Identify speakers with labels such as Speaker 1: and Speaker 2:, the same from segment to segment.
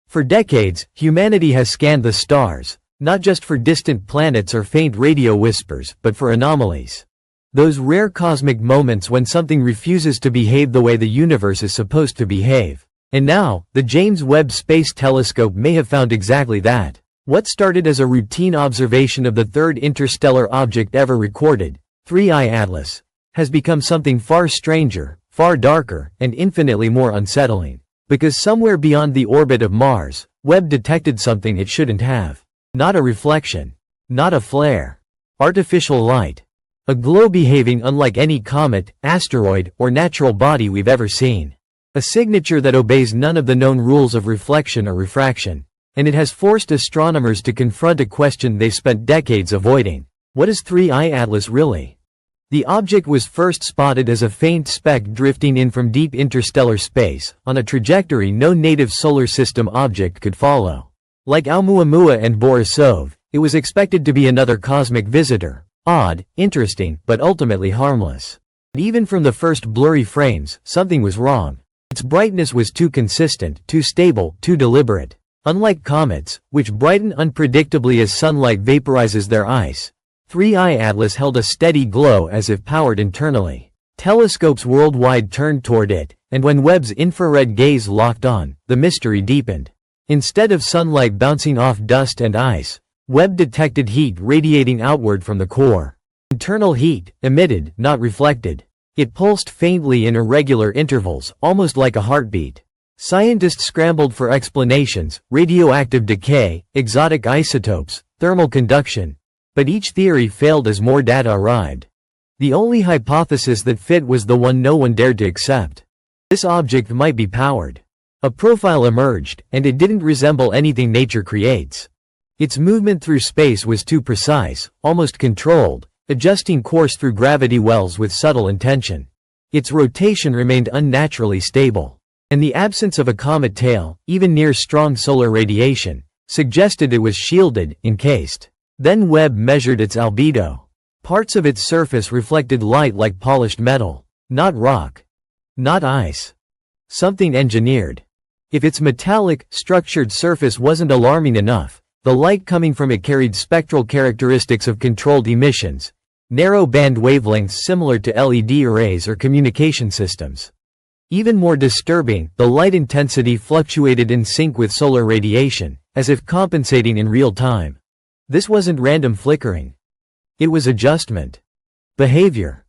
Speaker 1: For decades, humanity has scanned the stars, not just for distant planets or faint radio whispers, but for anomalies. Those rare cosmic moments when something refuses to behave the way the universe is supposed to behave. And now, the James Webb Space Telescope may have found exactly that. What started as a routine observation of the third interstellar object ever recorded, 3I Atlas, has become something far stranger, far darker, and infinitely more unsettling. Because somewhere beyond the orbit of Mars, Webb detected something it shouldn't have. Not a reflection. Not a flare. Artificial light. A glow behaving unlike any comet, asteroid, or natural body we've ever seen. A signature that obeys none of the known rules of reflection or refraction. And it has forced astronomers to confront a question they spent decades avoiding. What is 3I Atlas really? The object was first spotted as a faint speck drifting in from deep interstellar space, on a trajectory no native solar system object could follow. Like Oumuamua and Borisov, it was expected to be another cosmic visitor. Odd, interesting, but ultimately harmless. Even from the first blurry frames, something was wrong. Its brightness was too consistent, too stable, too deliberate. Unlike comets, which brighten unpredictably as sunlight vaporizes their ice, 3I Atlas held a steady glow as if powered internally. Telescopes worldwide turned toward it, and when Webb's infrared gaze locked on, the mystery deepened. Instead of sunlight bouncing off dust and ice, Webb detected heat radiating outward from the core. Internal heat, emitted, not reflected. It pulsed faintly in irregular intervals, almost like a heartbeat. Scientists scrambled for explanations: radioactive decay, exotic isotopes, thermal conduction. But each theory failed as more data arrived. The only hypothesis that fit was the one no one dared to accept. This object might be powered. A profile emerged, and it didn't resemble anything nature creates. Its movement through space was too precise, almost controlled, adjusting course through gravity wells with subtle intention. Its rotation remained unnaturally stable. And the absence of a comet tail, even near strong solar radiation, suggested it was shielded, encased. Then Webb measured its albedo. Parts of its surface reflected light like polished metal. Not rock. Not ice. Something engineered. If its metallic, structured surface wasn't alarming enough, the light coming from it carried spectral characteristics of controlled emissions, narrow band wavelengths similar to LED arrays or communication systems. Even more disturbing, the light intensity fluctuated in sync with solar radiation, as if compensating in real time. This wasn't random flickering. It was adjustment. Behavior.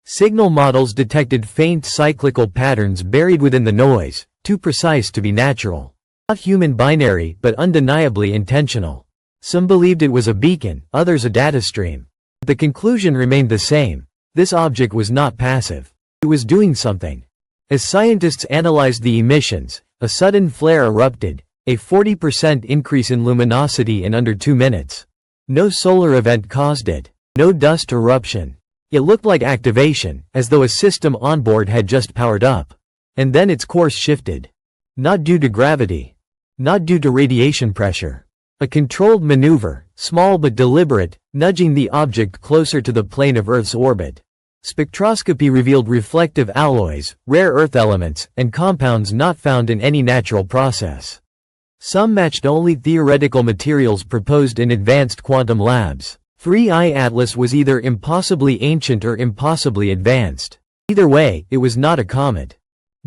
Speaker 1: Signal models detected faint cyclical patterns buried within the noise, too precise to be natural. Not human binary, but undeniably intentional. Some believed it was a beacon, others a data stream. But the conclusion remained the same. This object was not passive. It was doing something. As scientists analyzed the emissions, a sudden flare erupted, a 40% increase in luminosity in under 2 minutes. No solar event caused it. No dust eruption. It looked like activation, as though a system onboard had just powered up. And then its course shifted. Not due to gravity. Not due to radiation pressure. A controlled maneuver, small but deliberate, nudging the object closer to the plane of Earth's orbit. Spectroscopy revealed reflective alloys, rare earth elements, and compounds not found in any natural process. Some matched only theoretical materials proposed in advanced quantum labs. 3I Atlas was either impossibly ancient or impossibly advanced. Either way, it was not a comet.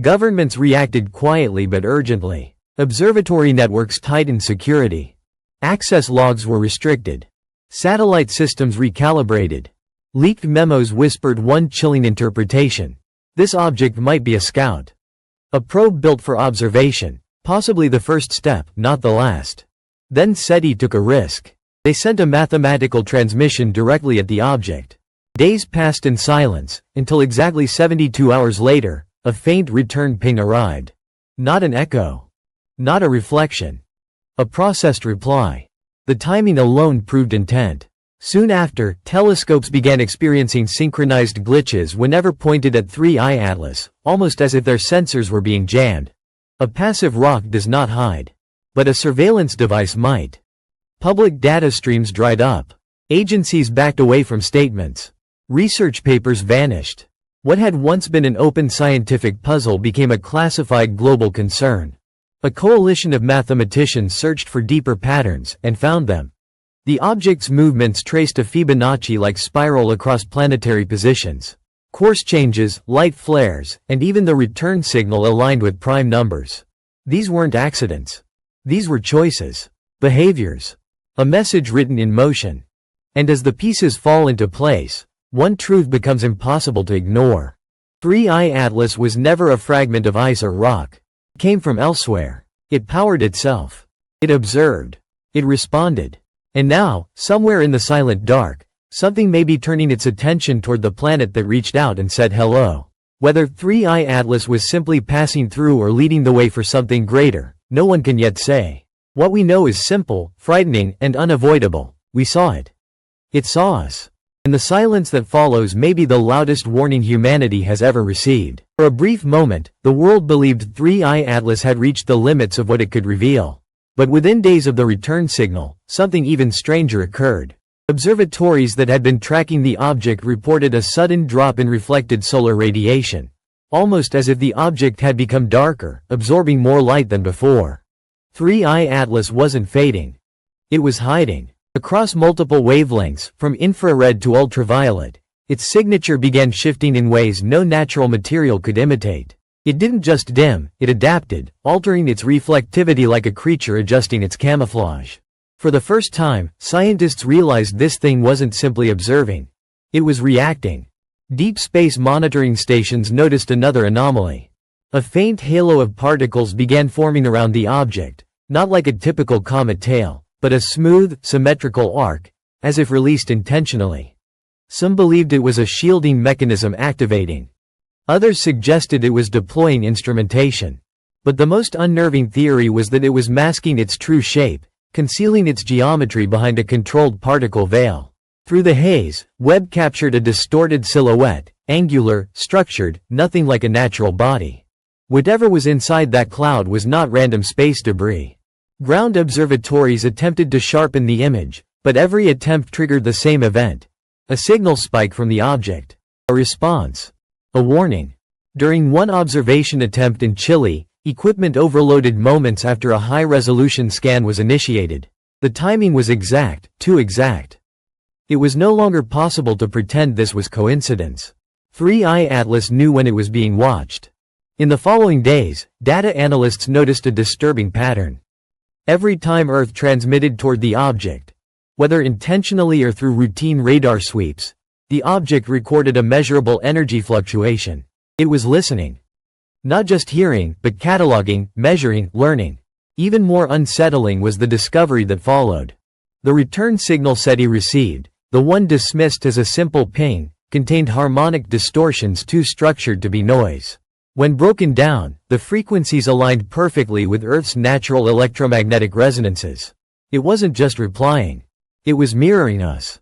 Speaker 1: Governments reacted quietly but urgently. Observatory networks tightened security. Access logs were restricted. Satellite systems recalibrated. Leaked memos whispered one chilling interpretation. This object might be a scout. A probe built for observation. Possibly the first step, not the last. Then SETI took a risk. They sent a mathematical transmission directly at the object. Days passed in silence, until exactly 72 hours later, a faint return ping arrived. Not an echo. Not a reflection. A processed reply. The timing alone proved intent. Soon after, telescopes began experiencing synchronized glitches whenever pointed at 3I Atlas, almost as if their sensors were being jammed. A passive rock does not hide. But a surveillance device might. Public data streams dried up. Agencies backed away from statements. Research papers vanished. What had once been an open scientific puzzle became a classified global concern. A coalition of mathematicians searched for deeper patterns, and found them. The object's movements traced a Fibonacci-like spiral across planetary positions. Course changes, light flares, and even the return signal aligned with prime numbers. These weren't accidents. These were choices. Behaviors. A message written in motion. And as the pieces fall into place, one truth becomes impossible to ignore. 3I Atlas was never a fragment of ice or rock. It came from elsewhere. It powered itself. It observed. It responded. And now, somewhere in the silent dark, something may be turning its attention toward the planet that reached out and said hello. Whether 3I Atlas was simply passing through or leading the way for something greater, no one can yet say. What we know is simple, frightening, and unavoidable. We saw it. It saw us. And the silence that follows may be the loudest warning humanity has ever received. For a brief moment, the world believed 3I Atlas had reached the limits of what it could reveal. But within days of the return signal, something even stranger occurred. Observatories that had been tracking the object reported a sudden drop in reflected solar radiation. Almost as if the object had become darker, absorbing more light than before. 3I Atlas wasn't fading. It was hiding. Across multiple wavelengths, from infrared to ultraviolet, its signature began shifting in ways no natural material could imitate. It didn't just dim, it adapted, altering its reflectivity like a creature adjusting its camouflage. For the first time, scientists realized this thing wasn't simply observing. It was reacting. Deep space monitoring stations noticed another anomaly. A faint halo of particles began forming around the object, not like a typical comet tail, but a smooth, symmetrical arc, as if released intentionally. Some believed it was a shielding mechanism activating. Others suggested it was deploying instrumentation. But the most unnerving theory was that it was masking its true shape, concealing its geometry behind a controlled particle veil. Through the haze, Webb captured a distorted silhouette, angular, structured, nothing like a natural body. Whatever was inside that cloud was not random space debris. Ground observatories attempted to sharpen the image, but every attempt triggered the same event. A signal spike from the object. A response. A warning. During one observation attempt in Chile, equipment overloaded moments after a high-resolution scan was initiated. The timing was exact, too exact. It was no longer possible to pretend this was coincidence. 3I Atlas knew when it was being watched. In the following days, data analysts noticed a disturbing pattern. Every time Earth transmitted toward the object, whether intentionally or through routine radar sweeps, the object recorded a measurable energy fluctuation. It was listening. Not just hearing, but cataloging, measuring, learning. Even more unsettling was the discovery that followed. The return signal SETI received, the one dismissed as a simple ping, contained harmonic distortions too structured to be noise. When broken down, the frequencies aligned perfectly with Earth's natural electromagnetic resonances. It wasn't just replying. It was mirroring us.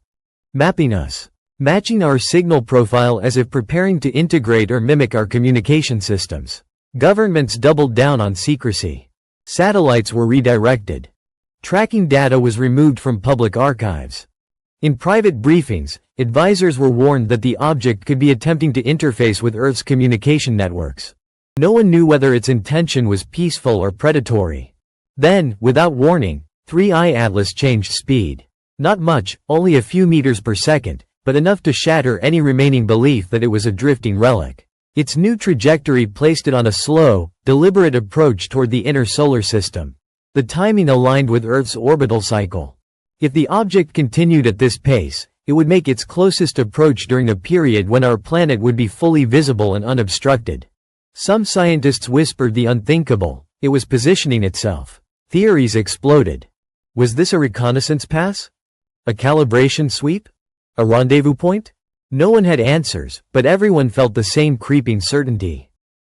Speaker 1: Mapping us. Matching our signal profile as if preparing to integrate or mimic our communication systems. Governments doubled down on secrecy. Satellites were redirected. Tracking data was removed from public archives. In private briefings, advisors were warned that the object could be attempting to interface with Earth's communication networks. No one knew whether its intention was peaceful or predatory. Then, without warning, 3I Atlas changed speed. Not much, only a few meters per second, but enough to shatter any remaining belief that it was a drifting relic. Its new trajectory placed it on a slow, deliberate approach toward the inner solar system. The timing aligned with Earth's orbital cycle. If the object continued at this pace, it would make its closest approach during a period when our planet would be fully visible and unobstructed. Some scientists whispered the unthinkable. It was positioning itself. Theories exploded. Was this a reconnaissance pass? A calibration sweep? A rendezvous point? No one had answers, but everyone felt the same creeping certainty.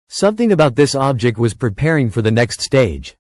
Speaker 1: Something about this object was preparing for the next stage.